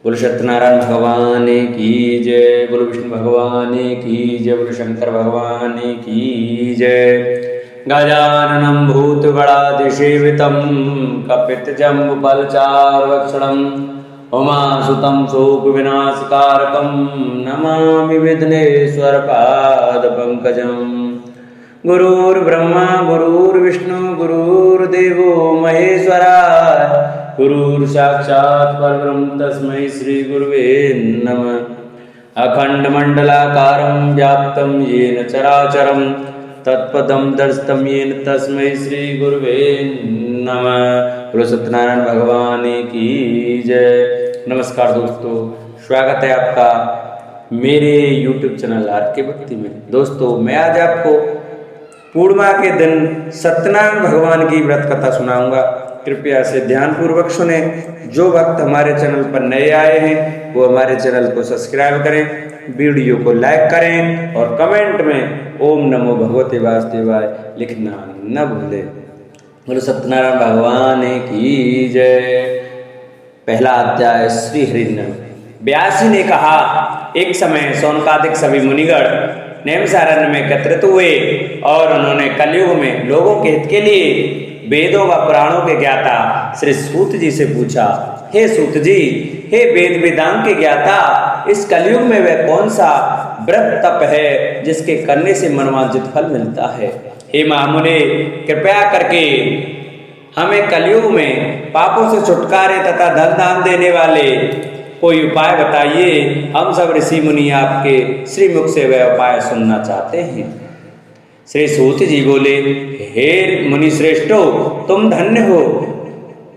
बोलो सत्यनारायण भगवान की जय। बोलो विष्णु भगवान की जय। बोलो शंकर भगवान की जय। गजाननं भूतगणाधिसेवितं कपितजम्बुफलचारुभक्षणं उमासुतं शोकविनाशकारकं नमामि विघ्नेश्वरपादपङ्कजं। गुरुर्ब्रह्मा गुरुर्विष्णु गुरुर्देवो महेश्वराय गुरुर्साक्षात् परब्रह्म तस्मै श्री गुरुवे नमः। अखण्डमण्डलाकारं व्याप्तं येन चराचरं तत्पदं दर्शितं येन तस्मै श्री गुरुवे नमः। बोलो सत्यनारायण भगवान की जय। नमस्कार दोस्तों, स्वागत है आपका मेरे YouTube चैनल आर के भक्ति में। दोस्तों, मैं आज आपको पूर्णिमा के दिन सत्यनारायण भगवान की व्रत कथा सुनाऊंगा। कृपया से ध्यानपूर्वक सुने। जो भक्त हमारे चैनल पर नए आए हैं वो हमारे चैनल को सब्सक्राइब करें, वीडियो को लाइक करें और कमेंट में ओम नमो भगवते वासुदेवाय लिखना न भूलें। बोलो सत्यनारायण भगवान की जय। पहला अध्याय श्री हरिनाम। व्यासी ने कहा, एक समय शौनकादिक सभी मुनिगण नैमिषारण्य में एकत्रित हुए और उन्होंने कलयुग में लोगों के हित के लिए वेदों व पुराणों के ज्ञाता श्री सूत जी से पूछा, हे सूत जी, हे वेद वेदांग के ज्ञाता, इस कलयुग में वह कौन सा व्रत तप है जिसके करने से मनोवांछित फल मिलता है? हे महामुने, कृपया करके हमें कलयुग में पापों से छुटकारे तथा धन दान देने वाले कोई उपाय बताइए। हम सब ऋषि मुनि आपके श्रीमुख से वह उपाय सुनना चाहते हैं। श्री सूत जी बोले, हे मुनि श्रेष्ठो, तुम धन्य हो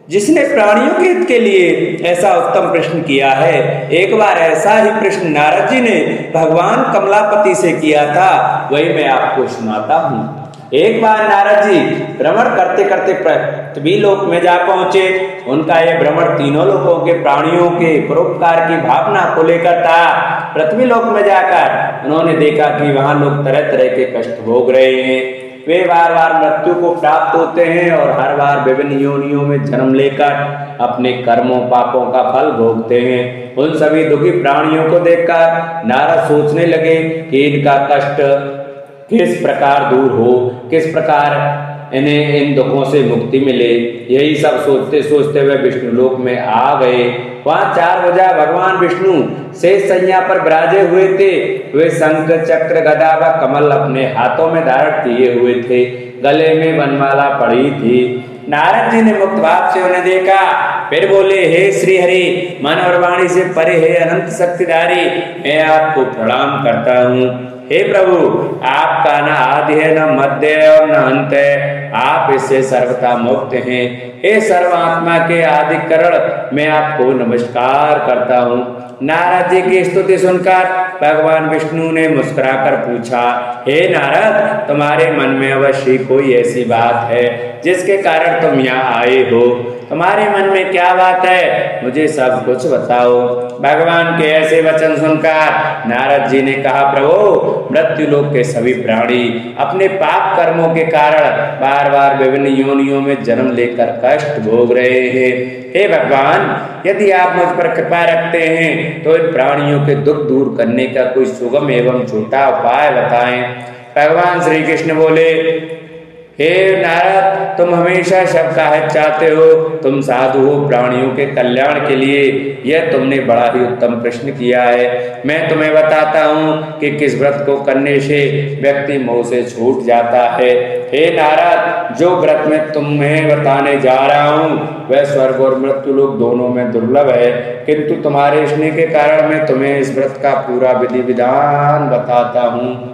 जिसने प्राणियों के हित के लिए ऐसा उत्तम प्रश्न किया है। एक बार ऐसा ही प्रश्न नारद जी ने भगवान कमलापति से किया था, वही मैं आपको सुनाता हूँ। एक बार नारद जी भ्रमण करते करते पृथ्वी लोक में जा पहुंचे। उनका यह भ्रमण तीनों लोकों के प्राणियों के परोपकार की भावना को लेकर था। पृथ्वी लोक में जाकर उन्होंने देखा कि वहां लोग तरह तरह के कष्ट भोग रहे हैं। वे बार बार मृत्यु को प्राप्त होते हैं और हर बार विभिन्न योनियों में जन्म लेकर अपने कर्मों पापों का फल भोगते हैं। उन सभी दुखी प्राणियों को देखकर नारद सोचने लगे कि इनका कष्ट किस प्रकार दूर हो, किस प्रकार इन्हें इन दुखों से मुक्ति मिले। यही सब सोचते सोचते वे विष्णु लोक में आ गए। वहां चार भुजा भगवान विष्णु शेष शैया पर विराजे हुए थे। वे शंख चक्र गदा व कमल अपने हाथों में धारण किए हुए थे। गले में वनमाला पड़ी थी। नारद जी ने मुक्त भाव से उन्हें देखा, फिर बोले, हे श्री हरि, मन और वाणी से परे हे अनंत शक्तिधारी, मैं आपको प्रणाम करता हूँ। हे प्रभु, आपका न आदि है, न मध्य है और न अंत है। आप इससे सर्वथा मुक्त हैं। हे सर्वात्मा के आदि करण, मैं आपको नमस्कार करता हूँ। नारद जी की स्तुति सुनकर भगवान विष्णु ने मुस्कुराकर पूछा, हे नारद, तुम्हारे मन में अवश्य कोई ऐसी बात है जिसके कारण तुम यहाँ आए हो। तुम्हारे मन में क्या बात है, मुझे सब कुछ बताओ। भगवान के ऐसे वचन सुनकर नारद जी ने कहा, प्रभु, मृत्यु लोक के सभी प्राणी अपने पाप कर्मों के कारण बार बार विभिन्न योनियों में जन्म लेकर कष्ट भोग रहे हैं। हे भगवान, यदि आप मुझ पर कृपा रखते हैं तो इन प्राणियों के दुख दूर करने का कोई सुगम एवं छोटा उपाय बताएं। भगवान श्री कृष्ण बोले, हे नारद, तुम हमेशा सबका हित चाहते हो, तुम साधु हो, प्राणियों के कल्याण के लिए यह तुमने बड़ा ही उत्तम प्रश्न किया है। मैं तुम्हें बताता हूँ कि किस व्रत को करने से व्यक्ति मोह से छूट जाता है। हे नारद, जो व्रत मैं तुम्हें बताने जा रहा हूँ वह स्वर्ग और मृत्यु लोक दोनों में दुर्लभ है, किंतु तुम्हारे स्नेह के कारण मैं तुम्हें इस व्रत का पूरा विधि विधान बताता हूँ।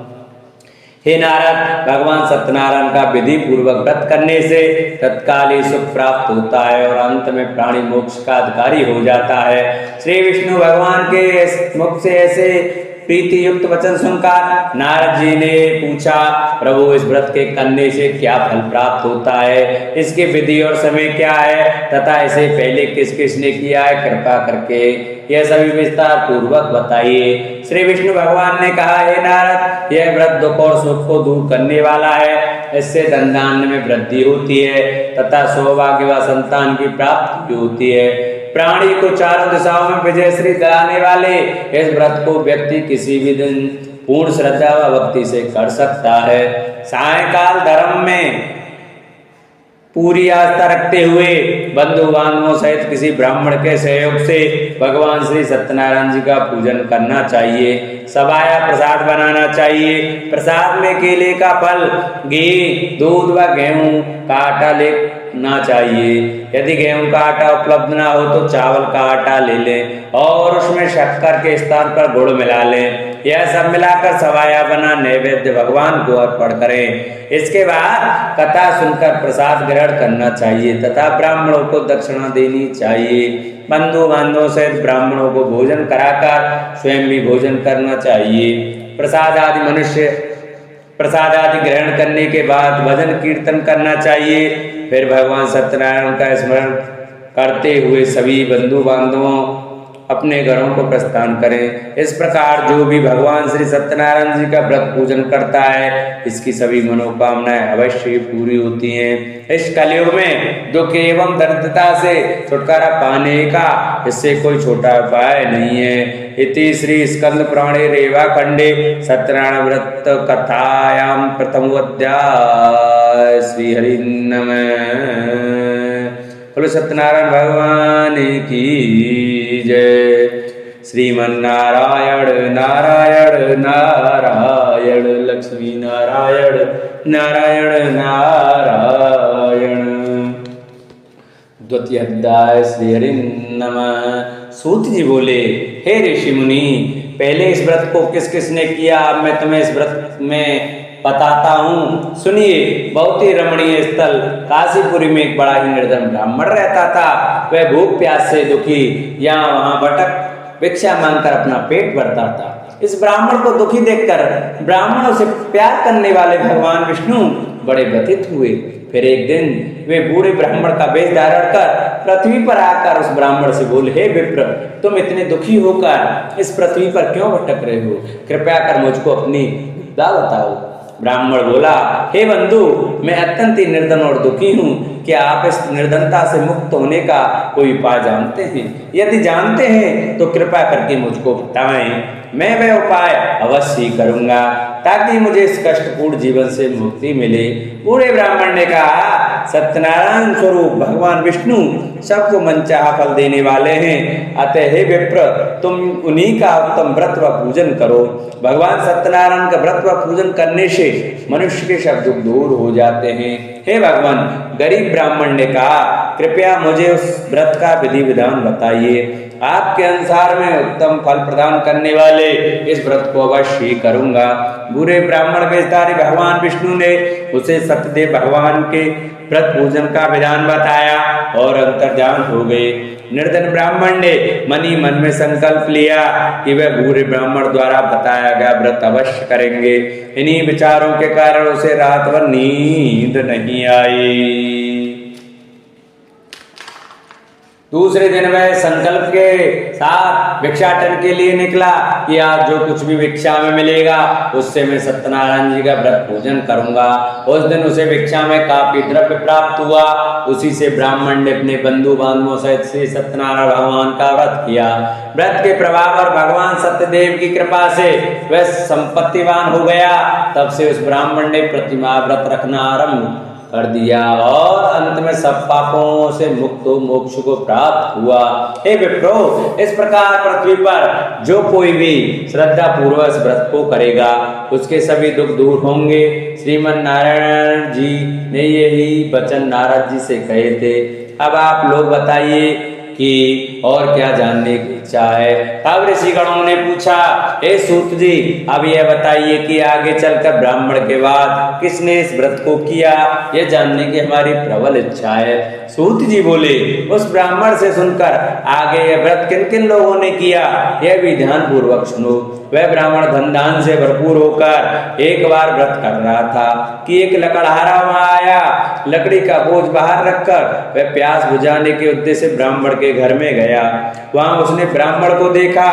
हे नारद, भगवान सत्यनारायण का विधि पूर्वक व्रत करने से तत्काल ही सुख प्राप्त होता है और अंत में प्राणी मोक्ष का अधिकारी हो जाता है। श्री विष्णु भगवान के मुख से ऐसे प्रीति युक्त वचन सुनकर नारद जी ने पूछा, प्रभु, इस व्रत के करने से क्या फल प्राप्त होता है, इसकी विधि और समय क्या है तथा इसे पहले किस किस ने किया है, कृपा करके यह सभी विस्तार पूर्वक बताइए। श्री विष्णु भगवान ने कहा, हे नारद, यह व्रत दुख और सुख को दूर करने वाला है। इससे धन धान्य में वृद्धि होती है तथा सौभाग्य व संतान की प्राप्ति होती है। प्राणी को चारों दिशाओं में विजय श्री दिलाने वाले इस व्रत को व्यक्ति किसी भी दिन पूर्ण श्रद्धा व भक्ति से कर सकता है। सायंकाल धर्म में पूरी आस्था रखते हुए बंधु बांधवों सहित किसी ब्राह्मण के सहयोग से भगवान श्री सत्यनारायण जी का पूजन करना चाहिए। सबाया प्रसाद बनाना चाहिए। प्रसाद में केले का फल, घी, दूध व गेहूं का आटा लेना चाहिए। यदि गेहूं का आटा उपलब्ध ना हो तो चावल का आटा ले लें और उसमें शक्कर के स्थान पर गुड़ मिला लें। यह सब मिलाकर सवाया बना नैवेद्य भगवान को अर्पण करें। इसके बाद कथा सुनकर प्रसाद ग्रहण करना चाहिए तथा ब्राह्मणों को दक्षिणा देनी चाहिए। बंधु बांधवों सहित ब्राह्मणों को भोजन कराकर स्वयं भी भोजन करना चाहिए। प्रसाद आदि ग्रहण करने के बाद भजन कीर्तन करना चाहिए। फिर भगवान सत्यनारायण का स्मरण करते हुए सभी बंधु बांधवों अपने घरों को प्रस्थान करें। इस प्रकार जो भी भगवान श्री सत्यनारायण जी का व्रत पूजन करता है इसकी सभी मनोकामनाएं अवश्य पूरी होती हैं। इस कलयुग में दुख एवं दरिद्रता से छुटकारा पाने का इससे कोई छोटा उपाय नहीं है। इति श्री स्कंद पुराणे रेवा खंडे सत्यनारायण व्रत कथायाम प्रथम अध्याय। श्री हरि नमः। बोलो सत्यनारायण भगवान की जय। श्रीमन्नारायण नारायण नारायण लक्ष्मी नारायण नारायण नारायण। द्वितीय अध्याय। श्री हरि नमः। सूत जी बोले, हे ऋषि मुनि, पहले इस व्रत को किस किसने किया अब मैं तुम्हें इस व्रत में बताता हूँ, सुनिए। बहुत ही रमणीय स्थल काशीपुरी में एक बड़ा ही निर्धन ब्राह्मण रहता था। वह भूख प्यास से दुखी यहाँ वहाँ भटक भिक्षा मांगकर अपना पेट भरता था। इस ब्राह्मण को दुखी देखकर ब्राह्मणों से प्यार करने वाले भगवान विष्णु बड़े व्यथित हुए। फिर एक दिन वे बूढ़े ब्राह्मण का वेश धारण कर पृथ्वी पर आकर उस ब्राह्मण से बोले, हे विप्र, तुम इतने दुखी होकर इस पृथ्वी पर क्यों भटक रहे हो? कृपया कर मुझको अपनी विद्या बताओ। ब्राह्मण बोला, हे बंधु, मैं अत्यंत ही निर्धन और दुखी हूँ। क्या आप इस निर्धनता से मुक्त होने का कोई उपाय जानते हैं? यदि जानते हैं तो कृपया करके मुझको बताएं। मैं वह उपाय अवश्य करूँगा ताकि मुझे इस कष्टपूर्ण जीवन से मुक्ति मिले। बूढ़े ब्राह्मण ने कहा, सत्यनारायण स्वरूप भगवान विष्णु सबको मनचाहा फल देने वाले हैं। अतः हे विप्र, तुम उन्हीं का उत्तम व्रत व पूजन करो। भगवान सत्यनारायण का व्रत व पूजन करने से मनुष्य के सब दुख दूर हो जाते हैं। हे भगवान, गरीब ब्राह्मण ने कहा, कृपया मुझे उस व्रत का विधि विधान बताइए। आपके अनुसार मैं उत्तम फल प्रदान करने वाले इस व्रत को अवश्य करूंगा। बूढ़े ब्राह्मण वेशधारी भगवान विष्णु ने उसे सत्यदेव भगवान के व्रत पूजन का विधान बताया और अंतर्ध्यान हो गए। निर्धन ब्राह्मण ने मन ही मन में संकल्प लिया कि वह बूढ़े ब्राह्मण द्वारा बताया गया व्रत अवश्य करेंगे। इन्हीं विचारों के कारण उसे रात भर नींद नहीं आई। दूसरे दिन वह संकल्प के साथ भिक्षाटन के लिए निकला कि आज जो कुछ भी भिक्षा में मिलेगा उससे मैं सत्यनारायण जी का व्रत पूजन करूंगा। उस दिन उसे भिक्षा में काफी द्रव्य प्राप्त हुआ। उसी से ब्राह्मण ने अपने बंधु बांधवों सहित श्री सत्यनारायण भगवान का व्रत किया। व्रत के प्रभाव और भगवान सत्यदेव की कृपा से वह संपत्तिवान हो गया। तब से उस ब्राह्मण ने प्रतिमा व्रत रखना आरंभ कर दिया और अंत में सब पापों से मुक्त हो मोक्ष को प्राप्त हुआ। हे विप्रो, इस प्रकार पृथ्वी पर जो कोई भी श्रद्धा पूर्वक इस व्रत को करेगा उसके सभी दुख दूर होंगे। श्रीमन नारायण जी ने यही वचन नारद जी से कहे थे। अब आप लोग बताइए कि और क्या जानने की इच्छा है। अब ऋषिगणों ने पूछा, हे सूत जी, अब यह बताइए कि आगे चलकर ब्राह्मण के बाद किसने इस व्रत को किया, यह जानने की हमारी प्रबल इच्छा है। सूत जी बोले, उस ब्राह्मण से सुनकर आगे यह व्रत किन किन लोगों ने किया यह भी ध्यान पूर्वक सुनो। वह ब्राह्मण धन दान से भरपूर होकर एक बार व्रत कर रहा था कि एक लकड़हारा वहां आया। लकड़ी का बोझ बाहर रखकर वह प्यास बुझाने के उद्देश्य से ब्राह्मण के घर में गया। वहां उसने ब्राह्मण को देखा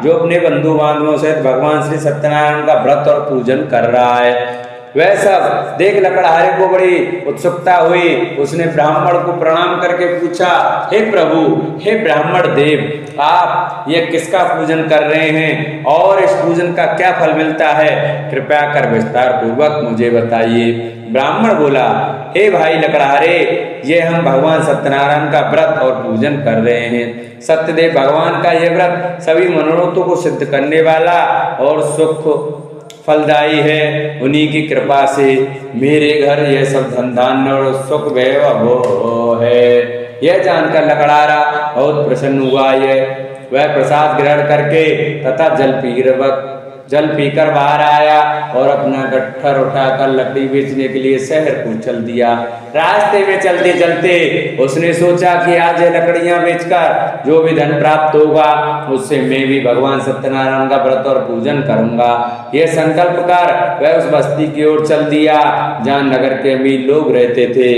जो अपने बंधु बांधवों सहित भगवान श्री सत्यनारायण का व्रत और पूजन कर रहा है। वह सब देख लकड़हारे को बड़ी उत्सुकता हुई। उसने ब्राह्मण को प्रणाम करके पूछा, हे प्रभु, हे ब्राह्मण देव, आप ये किसका पूजन कर रहे हैं और इस पूजन का क्या फल मिलता है? कृपया कर विस्तार पूर्वक मुझे बताइए। ब्राह्मण बोला, हे भाई लकड़हारे, ये हम भगवान सत्यनारायण का व्रत और पूजन कर रहे हैं। सत्यदेव भगवान का यह व्रत सभी मनोरथों को सिद्ध करने वाला और सुख फलदायी है। उन्हीं की कृपा से मेरे घर यह सब धन धान्य और सुख वैभव है। यह जानकर लकड़हारा बहुत प्रसन्न हुआ। वह प्रसाद ग्रहण करके तथा जल पीकर बाहर आया और अपना गट्ठर उठाकर लकड़ी बेचने के लिए शहर को चल दिया। रास्ते में चलते चलते उसने सोचा कि आज ये लकड़ियां बेचकर जो भी धन प्राप्त होगा उससे मैं भी भगवान सत्यनारायण का व्रत और पूजन करूंगा। यह संकल्प कर वह उस बस्ती की ओर चल दिया जहां नगर के अमीर लोग रहते थे।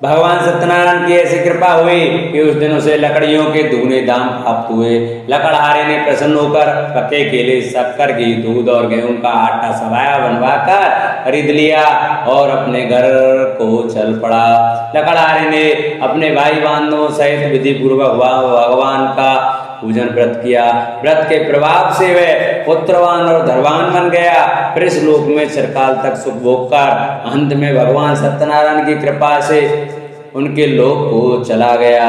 भगवान सत्यनारायण की ऐसी कृपा हुई कि उस दिन उसे लकड़ियों के दुगने दाम प्राप्त हुए। लकड़हारे ने प्रसन्न होकर पके केले, शक्कर, घी, दूध और गेहूं का आटा सवाया बनवाकर खरीद लिया और अपने घर को चल पड़ा। लकड़हारे ने अपने भाई बंधुओं सहित विधि पूर्वक भगवान का पूजन व्रत किया। व्रत के प्रभाव से वह पुत्रवान और धनवान बन गया। फिर इस लोक में चिरकाल तक सुख भोग कर अंत में भगवान सत्यनारायण की कृपा से उनके लोक को चला गया।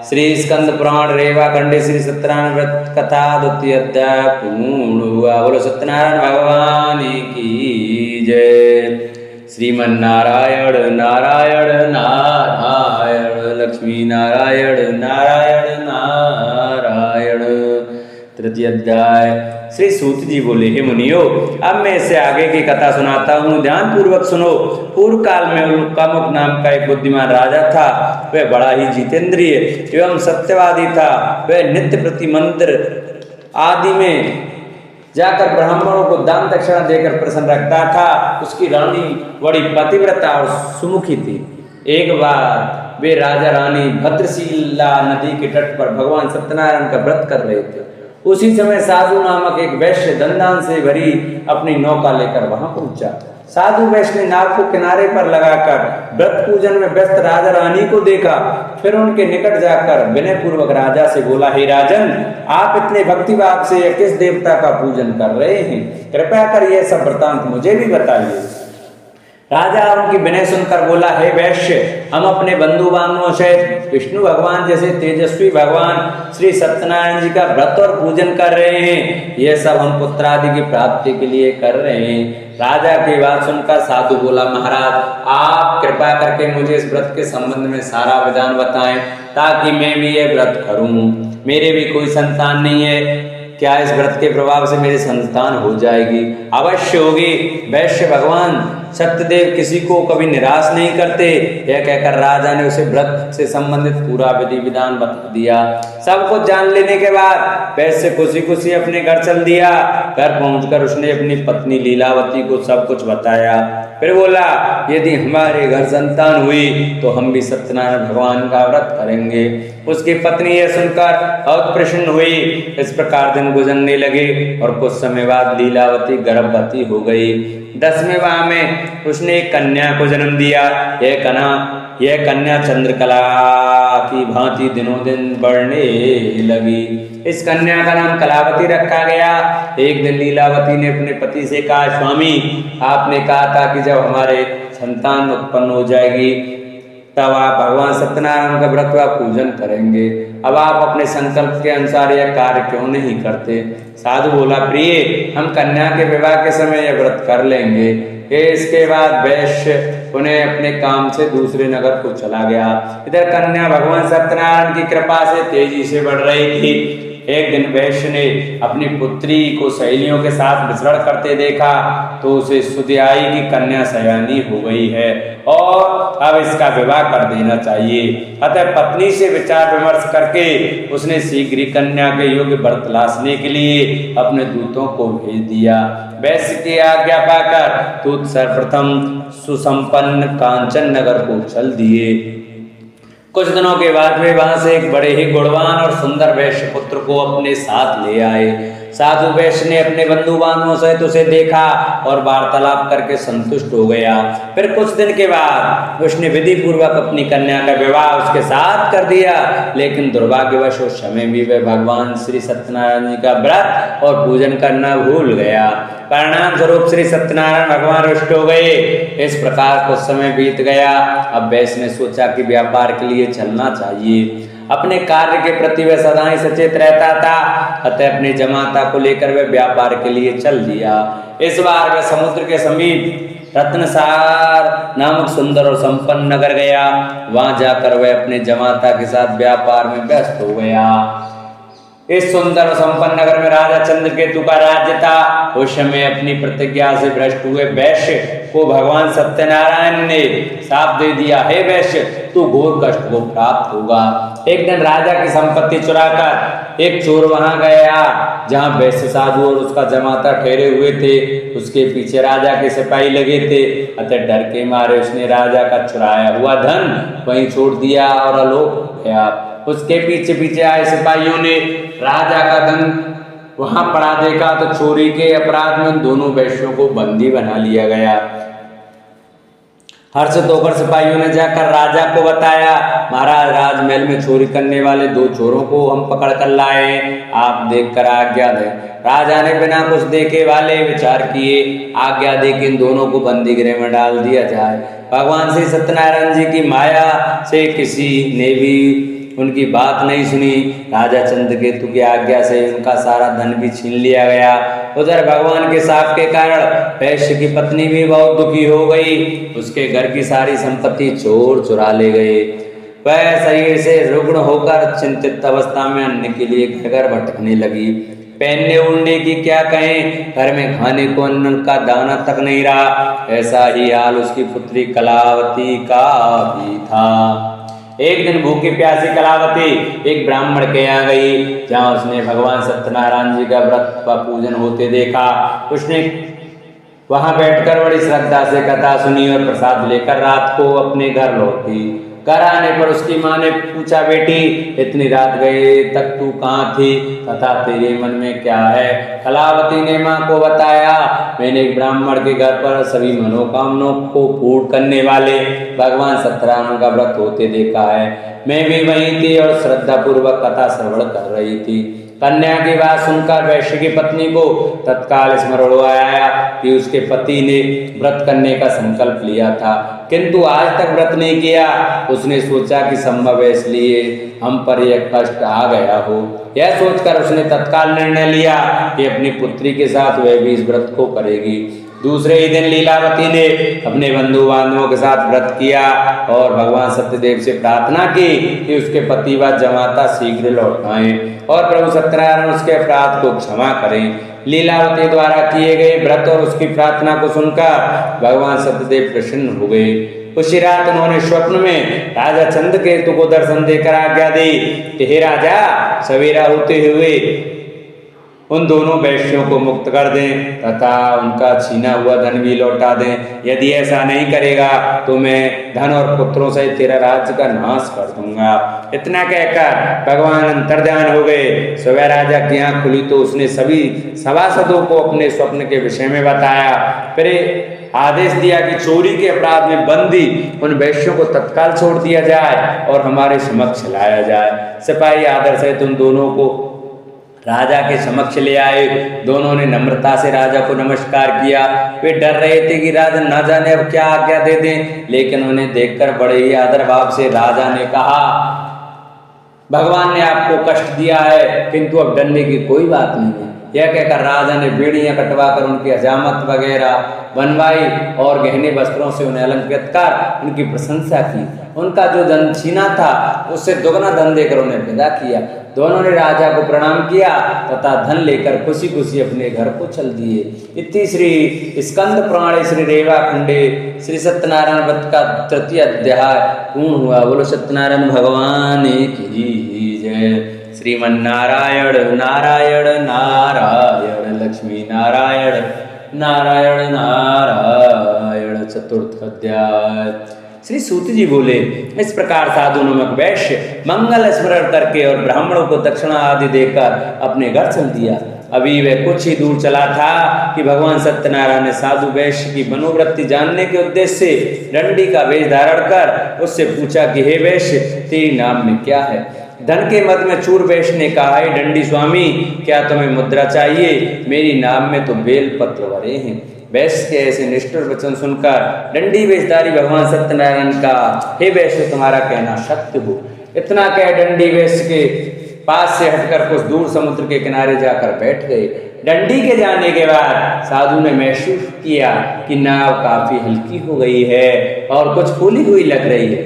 श्री स्कंद पुराण रेवा खंडे श्री सत्यनारायण व्रत कथा 2य अध्याय पूर्ण हुआ। बोलो सत्यनारायण भगवान की जय। श्रीमन नारायण नारायण नारायण, लक्ष्मी नारायण नारायण नारायण। 3य अध्याय। श्री सूत जी बोले, हे मुनियो, अब मैं इससे आगे की कथा सुनाता हूँ, ध्यान पूर्वक सुनो। पूर्व काल में उल्कामुख नाम का एक बुद्धिमान राजा था। वह बड़ा ही जितेंद्रिय एवं सत्यवादी था। वह नित्य प्रति मंदिर आदि में जाकर ब्राह्मणों को दान दक्षिणा देकर प्रसन्न रखता था। उसकी रानी बड़ी पतिव्रता और सुमुखी थी। एक बार वे राजा रानी भद्रशिला नदी के तट पर भगवान सत्यनारायण का व्रत कर रहे थे। उसी समय साधु नामक एक वैश्य धनदान से भरी अपनी नौका लेकर वहां पहुंचा। साधु वैश्य ने नाव को किनारे पर लगाकर व्रत पूजन में व्यस्त राजा रानी को देखा। फिर उनके निकट जाकर विनय पूर्वक राजा से बोला, हे राजन, आप इतने भक्ति भाव से किस देवता का पूजन कर रहे हैं? कृपया कर यह सब वृतांत मुझे भी बताइए। राजा उनकी विनय सुनकर बोला, हे वैश्य, हम अपने बंधु बांधवों सहित विष्णु भगवान जैसे तेजस्वी भगवान श्री सत्यनारायण जी का व्रत और पूजन कर रहे हैं। यह सब हम पुत्र आदि की प्राप्ति के लिए कर रहे हैं। राजा की बात सुनकर साधु बोला, महाराज, आप कृपा करके मुझे इस व्रत के संबंध में सारा विधान बताएं ताकि मैं भी यह व्रत करूं। मेरे भी कोई संतान नहीं है, क्या इस व्रत के प्रभाव से मेरी संतान हो जाएगी? अवश्य होगी। वैश्य भगवान सत्यदेव किसी को कभी निराश नहीं करते। यह कहकर राजा ने उसे व्रत से संबंधित पूरा विधि विधान बता दिया। सब कुछ जान लेने के बाद वैश्य खुशी खुशी अपने घर चल दिया। घर पहुंचकर उसने अपनी पत्नी लीलावती को सब कुछ बताया। फिर बोला, यदि हमारे घर संतान हुई तो हम भी सत्यनारायण भगवान का व्रत करेंगे। उसकी पत्नी यह सुनकर बहुत प्रसन्न हुई। इस प्रकार दिन गुजरने लगे और कुछ समय बाद लीलावती गर्भवती हो गई। 10वें माह में उसने एक कन्या को जन्म दिया। यह कन्या चंद्रकला की भांति दिनों दिन बढ़ने लगी। इस कन्या का नाम कलावती रखा गया। एक दिन लीलावती ने अपने पति से कहा, स्वामी, आपने कहा था कि जब हमारे संतान उत्पन्न हो जाएगी तब आप भगवान सत्यनारायण का व्रत व पूजन करेंगे। अब आप अपने संकल्प के अनुसार यह कार्य क्यों नहीं करते? साधु बोला, प्रिय, हम कन्या के विवाह के समय यह व्रत कर लेंगे। इसके बाद वैश्य उन्हें अपने काम से दूसरे नगर को चला गया। इधर कन्या भगवान सत्यनारायण की कृपा से तेजी से बढ़ रही थी। एक दिन वैश्य ने अपनी पुत्री को सहेलियों के साथ विचरण करते देखा तो उसे सुधि आई कि कन्या सयानी हो गई है और अब इसका विवाह कर देना चाहिए। अतः पत्नी से विचार विमर्श करके उसने शीघ्र ही कन्या के योग्य वर तलाशने के लिए अपने दूतों को भेज दिया। वैश्य की आज्ञा पाकर दूत सर्वप्रथम सुसंपन्न कांचन नगर को चल दिए। कुछ दिनों के बाद वे वहां से एक बड़े ही गुणवान और सुंदर वैश्य पुत्र को अपने साथ ले आए। साधु वैश्य ने अपने बंधु बांधवों सहित उसे देखा और वार्तालाप करके संतुष्ट हो गया। फिर कुछ दिन के बाद उसने विधि पूर्वक अपनी कन्या का विवाह उसके साथ कर दिया, लेकिन दुर्भाग्यवश उस समय भी वह भगवान श्री सत्यनारायण जी का व्रत और पूजन करना भूल गया। परिणाम स्वरूप श्री सत्यनारायण भगवान रुष्ट हो गए। इस प्रकार कुछ समय बीत गया। अब वैश्य ने सोचा कि व्यापार के लिए चलना चाहिए। अपने कार्य के प्रति वह सदा ही सचेत रहता था, अतः अपनी जमाता को लेकर वह व्यापार के लिए चल दिया। इस बार वह समुद्र के समीप रत्नसार नामक सुंदर और संपन्न नगर गया। वहां जाकर वह अपने जमाता के साथ व्यापार में व्यस्त हो गया। इस सुंदर और संपन्न नगर में राजा चंद्रकेतु का राज्य था। उस समय अपनी प्रतिज्ञा से भ्रष्ट हुए वैश्य को भगवान सत्यनारायण ने शाप दे दिया, हे वैश्य, तू घोर कष्ट को प्राप्त होगा। एक दिन राजा की संपत्ति चुराकर एक चोर वहां गया जहां वैश्य साधु और उसका जमाता ठहरे हुए थे। उसके पीछे राजा के सिपाही लगे थे, अतः डर के मारे उसने राजा का चुराया हुआ धन वहीं छोड़ दिया और आलोक हो गया। उसके पीछे पीछे आए सिपाहियों ने राजा का धन वहां पड़ा देखा तो चोरी के अपराध में दोनों वैश्यों को बंदी बना लिया गया। हर्षित होकर सिपाहियों ने जाकर राजा को बताया, महाराज, राजमहल में चोरी करने वाले 2 चोरों को हम पकड़ कर लाए, आप देखकर आज्ञा दें। राजा ने बिना कुछ देखे वाले विचार किए, आज्ञा दे कि इन दोनों को बंदी गृह में डाल दिया जाए। भगवान श्री सत्यनारायण जी की माया से किसी ने भी उनकी बात नहीं सुनी। राजा चंद्रकेतु की आज्ञा से उनका सारा धन भी छीन लिया गया। उधर भगवान के शाप के कारण वैश्य की पत्नी भी बहुत दुखी हो गई। उसके घर की सारी संपत्ति चोर चुरा ले गए। वह शरीर से रुग्ण होकर चिंतित अवस्था में अन्न के लिए घर भटकने लगी। पहनने ओढ़ने की क्या कहें, घर में खाने को अन्न का दाना तक नहीं रहा। ऐसा ही हाल उसकी पुत्री कलावती का भी था। एक दिन भूखी प्यासी कलावती एक ब्राह्मण के यहाँ गई, जहाँ उसने भगवान सत्यनारायण जी का व्रत व पूजन होते देखा। उसने वहां बैठकर बड़ी श्रद्धा से कथा सुनी और प्रसाद लेकर रात को अपने घर लौटी। घर आने पर उसकी माँ ने पूछा, बेटी, इतनी रात गए तक तू कहाँ थी तथा तेरे मन में क्या है? कलावती ने माँ को बताया, मैंने एक ब्राह्मण के घर पर सभी मनोकामनाओं को पूर्ण करने वाले भगवान सत्यनारायण का व्रत होते देखा है। मैं भी वहीं थी और श्रद्धा पूर्वक कथा श्रवण कर रही थी। कन्या की बात सुनकर वैश्य की पत्नी को तत्काल स्मरण आया कि उसके पति ने व्रत करने का संकल्प लिया था, किंतु आज तक व्रत नहीं किया। उसने सोचा कि संभव है इसलिए हम पर यह कष्ट आ गया हो। यह सोचकर उसने तत्काल निर्णय लिया कि अपनी पुत्री के साथ वह भी इस व्रत को करेगी। दूसरे ही दिन लीलावती ने अपने बंधु बांधवों के साथ व्रत किया और भगवान सत्यदेव से प्रार्थना की कि उसके पति व जमाता शीघ्र लौट आए और प्रभु सत्यनारायण उसके अपराध को क्षमा करें। लीलावती द्वारा किए गए व्रत और उसकी प्रार्थना को सुनकर भगवान सत्यदेव प्रसन्न हो गए। उसी रात उन्होंने स्वप्न में राजा चंद्रकेतु को दर्शन देकर आज्ञा दी कि हे राजा, सवेरा होते हुए उन दोनों वैश्यों को मुक्त कर दें तथा उनका छीना हुआ धन भी लौटा दें। यदि ऐसा नहीं करेगा तो मैं धन और पुत्रों से तेरा राज्य का नाश कर दूंगा। इतना कहकर भगवान अंतर्ध्यान हो गए। सुबह राजा की आंख खुली तो उसने सभी सभासदों को अपने स्वप्न के विषय में बताया। फिर आदेश दिया कि चोरी के अपराध में बंदी उन वैश्यों को तत्काल छोड़ दिया जाए और हमारे समक्ष लाया जाए। सिपाही आदर सहित उन दोनों को राजा के समक्ष ले आए। दोनों ने नम्रता से राजा को नमस्कार किया। वे डर रहे थे कि राजा न जाने अब क्या आज्ञा दे दें, लेकिन उन्हें देखकर बड़े ही आदर भाव से राजा ने कहा, भगवान ने आपको कष्ट दिया है किंतु अब डरने की कोई बात नहीं है। यह कहकर राजा ने बेड़ियां कटवाकर उनकी हजामत वगैरह बनवाई और गहने वस्त्रों से उन्हें अलंकृत कर उनकी प्रशंसा की। उनका जो धन छीना था उससे दुगना धन देकर उन्हें विदा किया। दोनों ने राजा को प्रणाम किया तथा धन लेकर खुशी खुशी अपने घर को चल दिए। इति श्री स्कंद पुराणे श्री रेवा खंडे श्री सत्यनारायण व्रत का 3य अध्याय पूर्ण हुआ। बोलो सत्यनारायण भगवान की जय। श्रीमन्नारायण नारायण नारायण लक्ष्मी नारायण नारायण नारायण। 4th अध्याय। श्री सूत जी बोले, इस प्रकार साधु नमक वैश्य मंगल स्मरण करके और ब्राह्मणों को दक्षिणा आदि देकर अपने घर चल दिया। अभी वह कुछ ही दूर चला था कि भगवान सत्यनारायण ने साधु वैश्य की मनोवृत्ति जानने के उद्देश्य से डंडी का वेश धारण कर उससे पूछा कि हे वैश्य, तेरी नाम में क्या है? धन के मद में चूर वैश्य ने कहा, हे डंडी स्वामी, क्या तुम्हें मुद्रा चाहिए? मेरी नाम में तो बेल पत्र भरे हैं। वैश्य के ऐसे निष्ठुर वचन सुनकर डंडी वेशधारी भगवान सत्यनारायण का, हे वैश्य, तुम्हारा कहना सत्य हो। इतना कह डंडी वैश्य के पास से हटकर कुछ दूर समुद्र के किनारे जाकर बैठ गए। डंडी के जाने के बाद साधु ने महसूस किया कि नाव काफी हल्की हो गई है और कुछ फूली हुई लग रही है।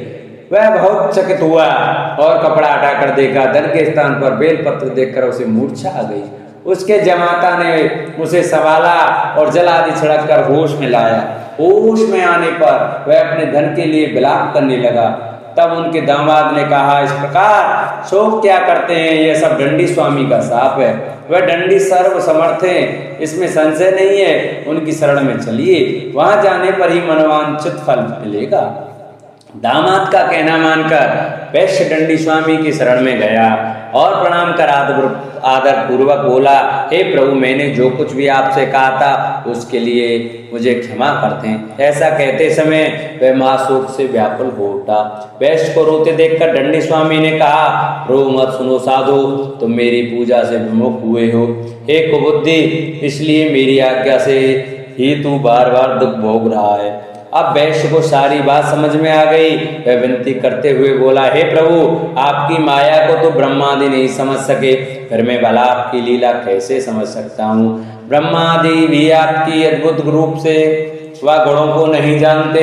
वह बहुत चकित हुआ और कपड़ा हटाकर देखा। धन के स्थान पर बेलपत्र देखकर उसे मूर्छा आ गई। उसके जमाता ने उसे संभाला और जल आदि छिड़क कर होश में लाया। होश में आने पर वह अपने धन के लिए विलाप करने लगा। तब उनके दामाद ने कहा, इस प्रकार शोक क्या करते हैं? यह सब डंडी स्वामी का शाप है। वह डंडी सर्व समर्थ हैं, इसमें संशय नहीं है। उनकी शरण में चलिए, वहां जाने पर ही मनोवांछित फल मिलेगा। दामाद का कहना मानकर वैश्य डंडी स्वामी की शरण में गया और प्रणाम कर आदर पूर्वक बोला, हे प्रभु, मैंने जो कुछ भी आपसे कहा था उसके लिए मुझे क्षमा कर दें। ऐसा कहते समय वह महाशोक से व्याकुल हो उठा। वैश्य को रोते देखकर डंडी स्वामी ने कहा, रो मत, सुनो साधु, तुम मेरी पूजा से विमुख हुए हो। हे कुबुद्धि, इसलिए मेरी आज्ञा से ही तू बार बार दुख भोग रहा है। अब वैश्य को सारी बात समझ में आ गई। वह विनती करते हुए बोला, हे प्रभु, आपकी माया को तो ब्रह्मादि नहीं समझ सके, फिर मैं भला आपकी लीला कैसे समझ सकता हूँ? ब्रह्मादि भी आपकी अद्भुत रूप से व गुणों को नहीं जानते।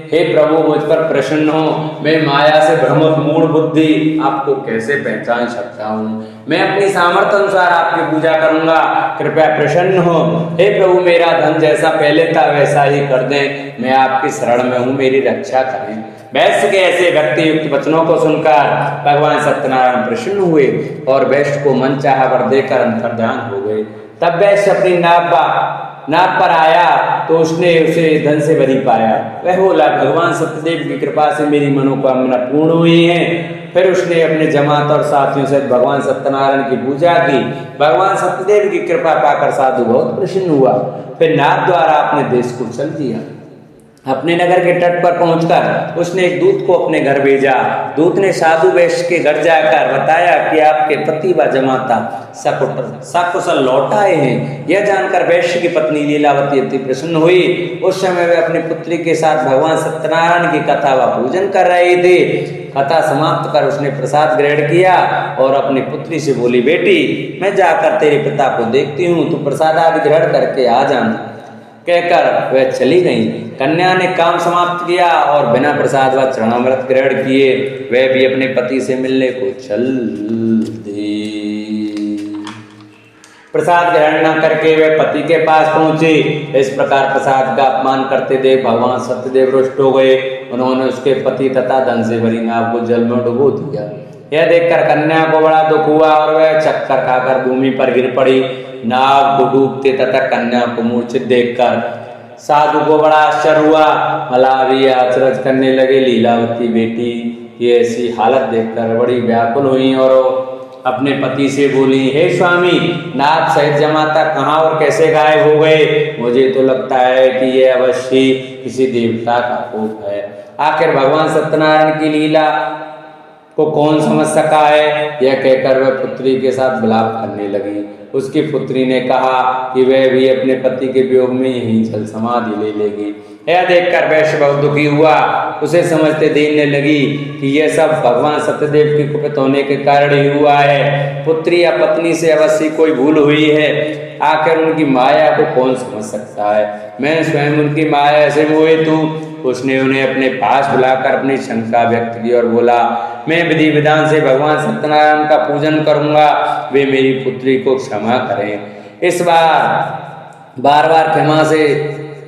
हे प्रभु, मुझ पर प्रसन्न हो। मैं माया से भ्रमित मूढ़ बुद्धि आपको कैसे पहचान सकता हूँ? मैं अपनी सामर्थ्य अनुसार आपकी पूजा करूंगा, कृपया प्रसन्न हो। हे प्रभु, मेरा धन जैसा पहले था वैसा ही कर दें। मैं आपकी शरण में हूँ, मेरी रक्षा करें। वैश्य के ऐसे भक्ति युक्त वचनों को सुनकर भगवान सत्यनारायण प्रसन्न हुए और वैश्य को मन चाहा वर देकर अंतर्ध्यान हो गए। तब वैश्य अपनी नाव पर आया तो उसने उसे धन से भरी पाया। वह बोला, भगवान सत्यदेव की कृपा से मेरी मनोकामना पूर्ण हुई है। फिर उसने अपने जमात और साथियों से भगवान सत्यनारायण की पूजा की। भगवान सत्यदेव की कृपा पाकर साधु बहुत प्रसन्न हुआ। फिर नाव द्वारा अपने देश को चल दिया। अपने नगर के तट पर पहुंचकर उसने एक दूत को अपने घर भेजा। दूत ने साधु वैश्य के घर जाकर बताया कि आपके पति व जमाता सकुशल लौट आए हैं। यह जानकर वैश्य की पत्नी लीलावती अति प्रसन्न हुई। उस समय वे अपनी पुत्री के साथ भगवान सत्यनारायण की कथा व पूजन कर रहे थे। कथा समाप्त कर उसने प्रसाद ग्रहण किया और अपनी पुत्री से बोली, बेटी, मैं जाकर तेरे पिता को देखती हूँ, तू प्रसाद आदि ग्रहण करके आ जाना। कहकर वह चली गई। कन्या ने काम समाप्त किया और बिना प्रसाद व चरणामृत ग्रहण किए वह भी अपने पति से मिलने को चल दी। प्रसाद ग्रहण न करके वह पति के पास पहुंची। इस प्रकार प्रसाद का अपमान करते देख भगवान सत्यदेव रुष्ट हो गए। उन्होंने उसके पति तथा धन से भरी नाव को जल में डुबो दिया। यह देखकर कन्या को बड़ा दुख हुआ और वह चक्कर खाकर भूमि पर गिर पड़ी। नाव को डूबते तथा कन्या को मूर्छित देखकर साधु को बड़ा आश्चर्य हुआ। मलावी अचरज करने लगे। लीलावती बेटी की ऐसी हालत देखकर बड़ी व्याकुल हुई और अपने पति से बोली, हे स्वामी, नाथ सहित जमाता कहाँ और कैसे गायब हो गए? मुझे तो लगता है कि यह अवश्य किसी देवता का कोप है। आखिर भगवान सत्यनारायण की लीला को कौन समझ सका है? यह कहकर वह पुत्री के साथ विलाप करने लगी। उसकी पुत्री ने कहा कि वह भी अपने पति के वियोग में यहीं जल समाधि ले लेगी। यह देखकर वैश्य बहुत दुखी हुआ। उसे समझते देखने लगी कि यह सब भगवान सत्यदेव के कुपित होने के कारण ही हुआ है। पुत्री या पत्नी से अवश्य कोई भूल हुई है। आखिर उनकी माया को कौन समझ सकता है? मैं स्वयं उनकी माया से मोहित हूँ। उसने उन्हें अपने पास बुलाकर अपनी शंका व्यक्त की और बोला, मैं विधि विधान से भगवान सत्यनारायण का पूजन करूंगा, वे मेरी पुत्री को क्षमा करें। इस बार क्षमा से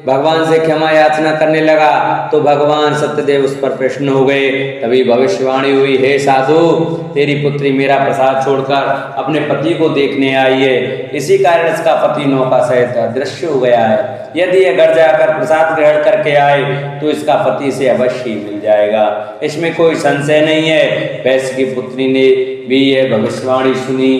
भगवान से क्षमा याचना करने लगा तो भगवान सत्यदेव उस पर प्रसन्न हो गए। तभी भविष्यवाणी हुई, हे साधु, तेरी पुत्री मेरा प्रसाद छोड़कर अपने पति को देखने आई है। इसी कारण इसका पति नौका सहित अदृश्य हो गया है। यदि यह घर जाकर प्रसाद ग्रहण करके आए तो इसका पति से अवश्य मिल जाएगा, इसमें कोई संशय नहीं है। वैश्य की पुत्री ने भी यह भविष्यवाणी सुनी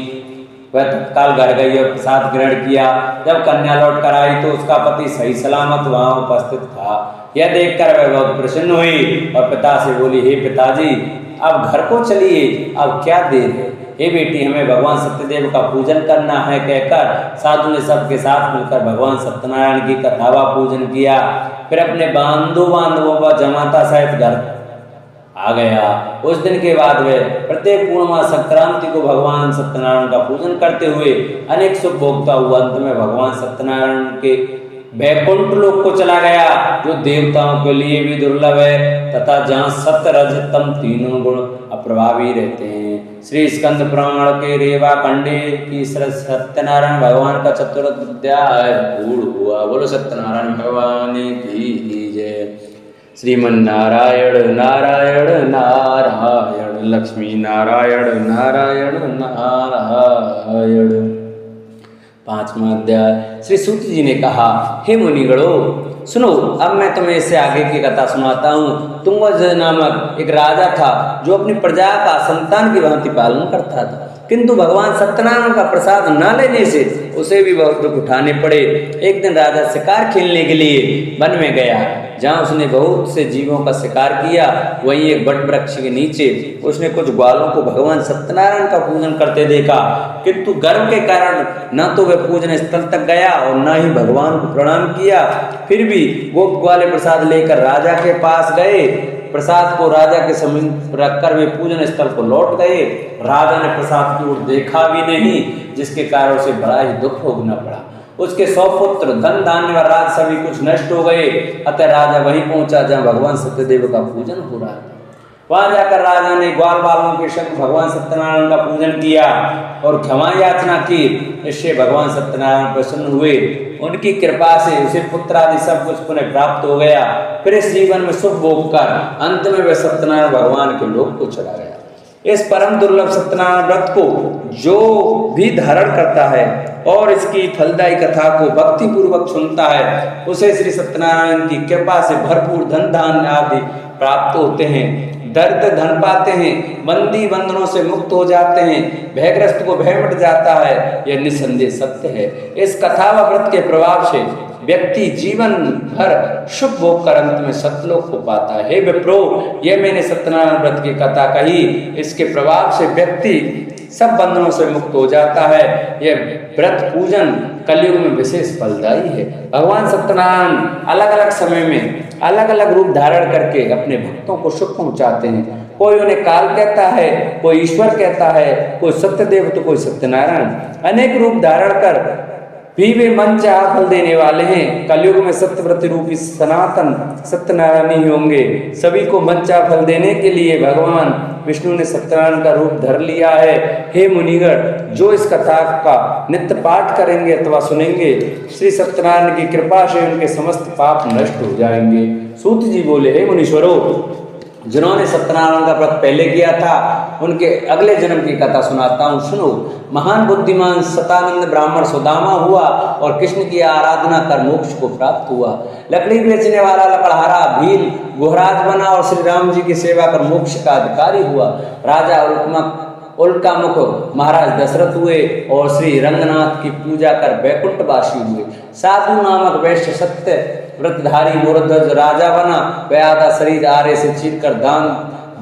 वह तत्काल घर गई और प्रसाद ग्रहण किया। जब कन्या लौट कर आई तो उसका पति सही सलामत वहां उपस्थित था। यह देखकर वह बहुत प्रसन्न हुई और पिता से बोली, हे पिताजी, अब घर को चलिए, अब क्या देर है। हे बेटी, हमें भगवान सत्यदेव का पूजन करना है, कहकर साधु ने सबके साथ मिलकर भगवान सत्यनारायण की कथा व पूजन किया। फिर अपने बांधवों व जमाता सहित घर आ गया। उस दिन के बाद वे प्रत्येक पूर्णिमा संक्रांति को भगवान सत्यनारायण का पूजन करते हुए अनेक सुख भोगता हुआ अंत में भगवान सत्यनारायण के वैकुंठ लोक को चला गया, जो देवताओं के लिए भी दुर्लभ है तथा जहाँ सत्य रज तम तीनों गुण अप्रभावी रहते हैं। श्री स्कंद पुराण के रेवा खंडे की सत्यनारायण भगवान का चतुर्थ अध्याय पूर्ण हुआ। बोलो सत्यनारायण भगवान की जय। श्रीमन्नारायण नारायण नारायण, लक्ष्मी नारायण नारायण नारायण। 5वां अध्याय। श्री सूत जी ने कहा, हे मुनिगणों, सुनो, अब मैं तुम्हें इससे आगे की कथा सुनाता हूँ। तुंगज नामक एक राजा था जो अपनी प्रजा का संतान की भांति पालन करता था, किंतु भगवान सत्यनारायण का प्रसाद न लेने से उसे भी बहुत दुख उठाने पड़े। एक दिन राजा शिकार खेलने के लिए वन में गया, जहाँ उसने बहुत से जीवों का शिकार किया। वहीं एक बट वृक्ष के नीचे उसने कुछ ग्वालों को भगवान सत्यनारायण का पूजन करते देखा, किंतु गर्व के कारण न तो वह पूजन स्थल तक गया और न ही भगवान को प्रणाम किया। फिर भी गोप ग्वाले प्रसाद लेकर राजा के पास गए। प्रसाद को राजा के समीप रखकर वे पूजन स्थल को लौट गए। राजा ने प्रसाद की ओर देखा भी नहीं, जिसके कारण उसे बड़ा ही दुख भोगना पड़ा। उसके 100 पुत्र, धन धान्य व राज सभी कुछ नष्ट हो गए। अतः राजा वहीं पहुंचा जहां भगवान सत्यदेव का पूजन हो रहा था। वहां जाकर राजा ने ग्वाल बालों के संग भगवान सत्यनारायण का पूजन किया और क्षमा याचना की। इससे भगवान सत्यनारायण प्रसन्न हुए। उनकी कृपा से उसे पुत्र आदि सब कुछ पुनः प्राप्त हो गया। फिर इस जीवन में सुख भोग कर अंत में वह सत्यनारायण भगवान के लोक को चला गया। इस परम दुर्लभ सत्यनारायण व्रत को जो भी धारण करता है और इसकी फलदायी कथा को भक्ति पूर्वक सुनता है, उसे श्री सत्यनारायण की कृपा से भरपूर धन धान्य आदि प्राप्त होते हैं। दर्द धन पाते हैं, बंदी बंधनों से मुक्त हो जाते हैं, भयग्रस्त को भय मिट जाता है। यह निसंदेह सत्य है। इस कथा व व्रत के प्रभाव से व्यक्ति जीवन भर सुख भोग कर अंत में सतलोक को पाता है। हे विप्रो, यह मैंने सत्यनारायण व्रत की कथा कही। इसके प्रभाव से व्यक्ति सब बंधनों से मुक्त हो जाता है। यह व्रत पूजन कलयुग में विशेष फलदायी है। भगवान सत्यनारायण अलग अलग समय में अलग अलग रूप धारण करके अपने भक्तों को सुख पहुंचाते हैं। कोई उन्हें काल कहता है, कोई ईश्वर कहता है, कोई सत्यदेव तो कोई सत्यनारायण। अनेक रूप धारण कर भी वे मन चाहा फल देने वाले हैं। कलयुग में सत्यव्रत रूपी सनातन सत्यनारायण ही होंगे। सभी को मन चाहा फल देने के लिए भगवान विष्णु ने सत्यनारायण का रूप धर लिया है। हे मुनिगण, जो इस कथा का नित्य पाठ करेंगे अथवा सुनेंगे, श्री सत्यनारायण की कृपा से उनके समस्त पाप नष्ट हो जाएंगे। सूत जी बोले, हे मुनीश्वरों, जिन्होंने सत्यनारायण का व्रत पहले किया था, उनके अगले जन्म की कथा सुनाता हूँ, सुनो। महान बुद्धिमान सतानंद ब्राह्मण सुदामा हुआ और कृष्ण की आराधना कर मोक्ष को प्राप्त हुआ। लकड़ी बेचने वाला लकड़हारा भील गुहराज बना और श्री राम जी की सेवा कर मोक्ष का अधिकारी हुआ। राजा उल्कामुख महाराज दशरथ हुए और श्री रंगनाथ की पूजा कर वैकुंठवासी हुए। साधु नामक वैश्य सत्य व्रतधारी मोरध्वज राजा बना। वह आधा शरीर आरे से चीर कर दान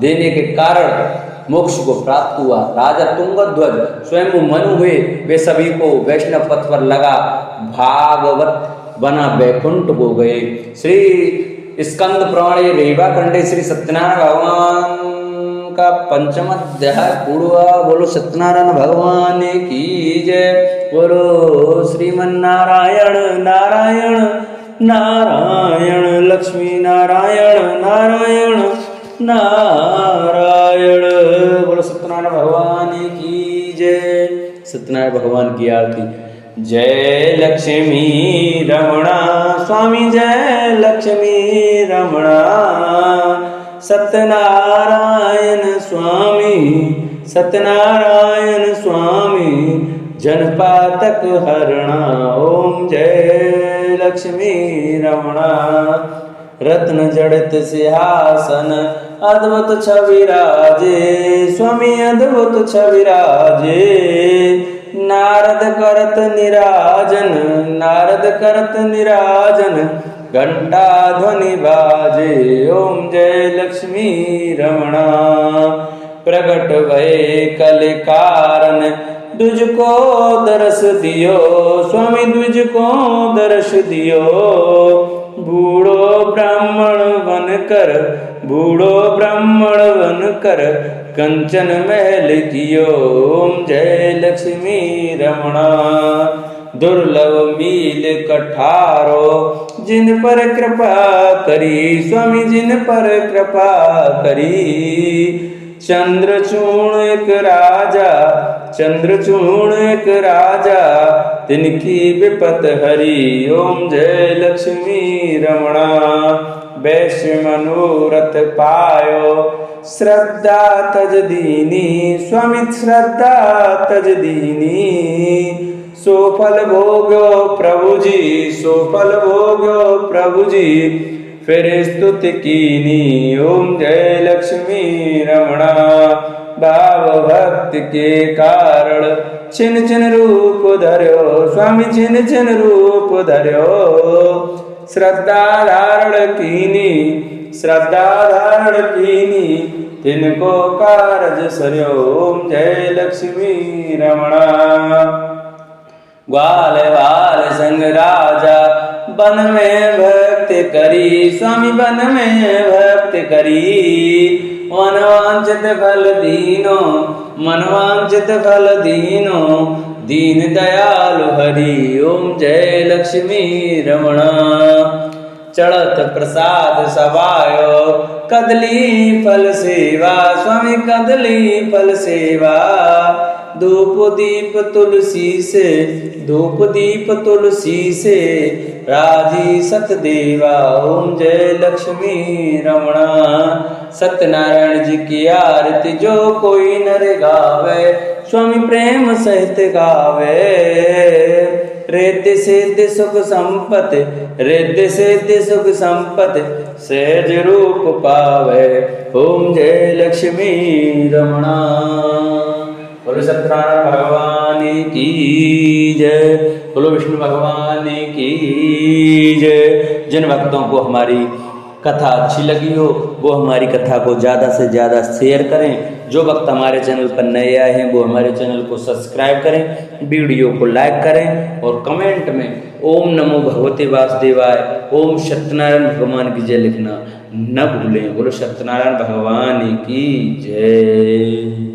देने के कारण मोक्ष को प्राप्त हुआ। राजा तुंगध्वज स्वयं मनु हुए। वे सभी को वैष्णव पथ पर लगा भागवत बना वैकुंठ हो गए। श्री स्कंद पुराण रेवा खंडे श्री सत्यनारायण भगवान का 5वां अध्याय पूर्ण हुआ। बोलो सत्यनारायण भगवान की जय। बोलो श्रीमन्नारायण नारायण नारायण, लक्ष्मी नारायण नारायण नारायण। बोलो सत्यनारायण भगवान की जय। सत्यनारायण भगवान की आरती। जय लक्ष्मी रमणा स्वामी, जय लक्ष्मी रमणा। सत्यनारायण स्वामी, सत्यनारायण स्वामी, जनपातक हरणा। ओम जय लक्ष्मी रमणा। रत्न जड़ित सिंहासन अद्भुत छवि राजे, स्वामी अद्भुत छवि राजे। ना करत निराजन, नारद करत निराजन, घंटा ध्वनि बाजे, ओम जय लक्ष्मी रमणा। प्रगट भये कल कारण, तुझको दर्श दियो, स्वामी तुझको दर्श दियो। बूढ़ो ब्राह्मण बनकर, बूढ़ो ब्राह्मण बनकर, कंचन महल कियो, ओम जय लक्ष्मी रमणा। दुर्लभ मील कठारो, जिन पर कृपा करी, स्वामी जिन पर कृपा करी। चंद्रचूर्ण एक राजा, चंद्रचूर्ण एक राजा, तिनकी विपत हरी, ओम जय लक्ष्मी रमणा। वैश्य मनोरथ पायो, श्रद्धा तज दीनी, स्वामी श्रद्धा तज दीनी। सो फल भोग्यो प्रभु जी, सो फल भोग्यो प्रभु जी, फिर स्तुति कीनी, ओम जय लक्ष्मी रमणा। भाव भक्ति के कारण, छिन छिन रूप धर्यो, स्वामी छिन छिन रूप धर्यो। श्रद्धा धारण कीनी, श्रद्धा धारण कीनी, तिनको कारज सर्यो, ओम जय लक्ष्मी रमणा। ग्वाल वाल संग राजा, वन में भक्ति करी, स्वामी वन में भक्ति करी। मनवांचित फल दीनो, मनवांचित फल दीनो, दीन दयालु हरि, ओम जय लक्ष्मी रमणा। चढ़त प्रसाद सवायो, कदली फल सेवा, स्वामी कदली फल सेवा। धूप दीप तुलसी से, धूप दीप तुलसी से, राजी सतदेवा, ओम जय लक्ष्मी रमणा। सत्यनारायण जी की आरती जो कोई नर गावे, स्वामी प्रेम सहित गावे। रिद्धि सिद्धि सुख संपत्ति, रिद्धि सिद्धि सुख संपत्ति, सहज रूप पावे, ओम जय लक्ष्मी रमणा। बोलो सत्यनारायण भगवान की जय, बोलो विष्णु भगवान की जय। जिन भक्तों को हमारी कथा अच्छी लगी हो वो हमारी कथा को ज़्यादा से ज़्यादा शेयर करें। जो भक्त हमारे चैनल पर नए आए हैं वो हमारे चैनल को सब्सक्राइब करें, वीडियो को लाइक करें और कमेंट में ओम नमो भगवते वासुदेवाय, ओम सत्यनारायण भगवान की जय लिखना न भूलें। बोलो सत्यनारायण भगवान की जय।